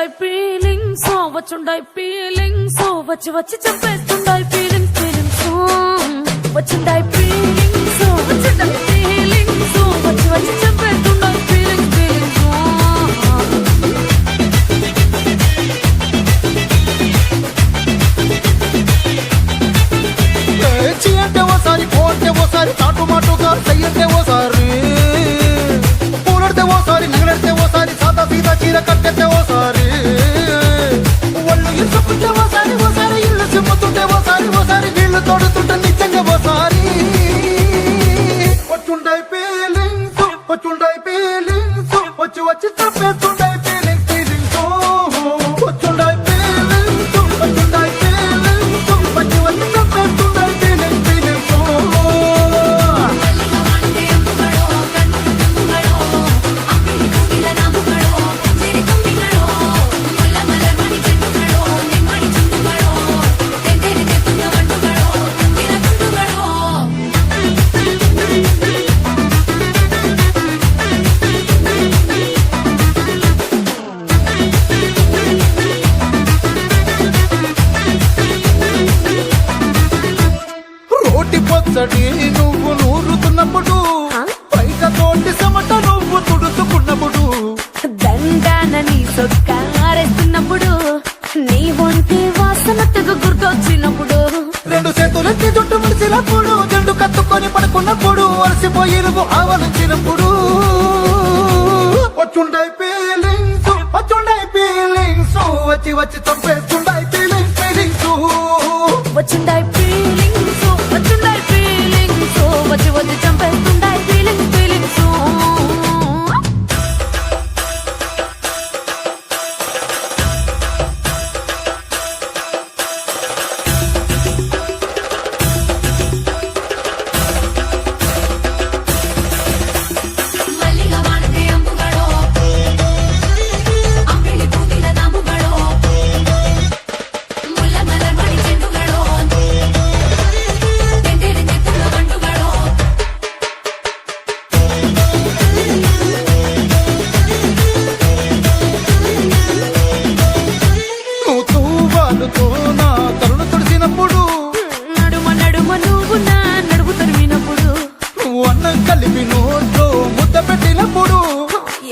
వచ్చుండాయి feelings వచ్చుండాయి feelings వచ్చి వచ్చి చంపేస్తుండాయి feelings feelings వచ్చుండాయి feelings వచ్చుండాయి feelings వచ్చి వచ్చి చంపేస్తుండాయి ఫీలింగ్స్ ఫీలింగ్స్ చీ అంటే ఓసారి పోతే ఓసారి చాటు మాటుగా చెయ్యంటే ఓసారి పూలడితే ఓసారి నగలడితే ఓసారి సాదా సీదా చీర కట్టెతే ఓసారి ఒళ్ళు ఇసుకుంటే ఓసారి ఓసారి ఇల్లు చిమ్ముతుంటే ఓసారి ఓసారి వీళ్ళు తోడుతుంటే నిజంగా ఓసారి వచ్చుండాయి ఫీలింగ్స్ వచ్చుండాయి ఫీలింగ్స్ వచ్చి వచ్చి చంపేస్తుండాయి ఫీలింగ్స్ ఫీలింగ్స్ వచ్చుండాయి ఫీలింగ్స్ వచ్చుండాయి ఫీలింగ్స్ వచ్చి వచ్చి చంపేస్తుండాయి ఫీలింగ్స్ ఫీలింగ్స్ రోటి పచ్చడి నువ్వు నూరుతున్నప్పుడు పైక తోటి సమట నువ్వు తుడుచుకున్నప్పుడు దండాన నీ సొక్కారేస్తున్నప్పుడు నీ ఒంటి వాసన తెగ గుర్తొచ్చినప్పుడు రెండు చేతులెత్తి జుట్టు ముడిచినప్పుడు జండు కత్తుకొని పడుకున్నప్పుడు అలసిపోయి నువ్వు ఆవలించినప్పుడు వచ్చుండాయి ఫీలింగ్స్ వచ్చుండాయి ఫీలింగ్స్ వచ్చి వచ్చి చంపేస్తుండాయి ఫీలింగ్స్ ఫీలింగ్స్ వచ్చుండాయి ఫీలింగ్స్ వచ్చుండాయి ఫీలింగ్స్ వచ్చి వచ్చి చంపేస్తుండాయి ఫీలింగ్స్ ఫీలింగ్స్ నువ్వు తూవాలుతో నా తరుణ తుడిచినప్పుడు నడుమ నడుమ నువ్వు నా నడుపు తరిమినప్పుడు నువ్వు అన్నం కలిపి నోట్లో ముద్ద పెట్టినప్పుడు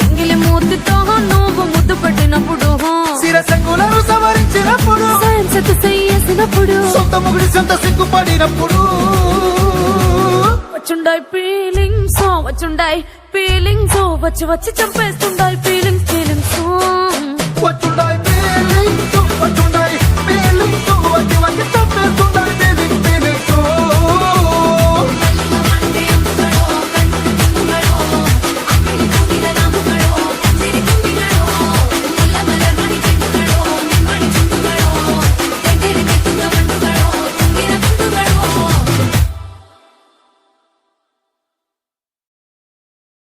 ఎంగిలి మూతితో నువ్వు ముద్దు పెట్టినప్పుడు శిరసంగులను సవరించినప్పుడు సైన్సెత్ చేసినప్పుడు సొంత ముగుడి సొంత సిగ్గుపడినప్పుడు వచ్చుండాయి ఫీలింగ్స్ వచ్చుండాయి ఫీలింగ్స్ వచ్చి వచ్చి చంపేస్తుండాయి ఫీలింగ్స్ ఫీలింగ్స్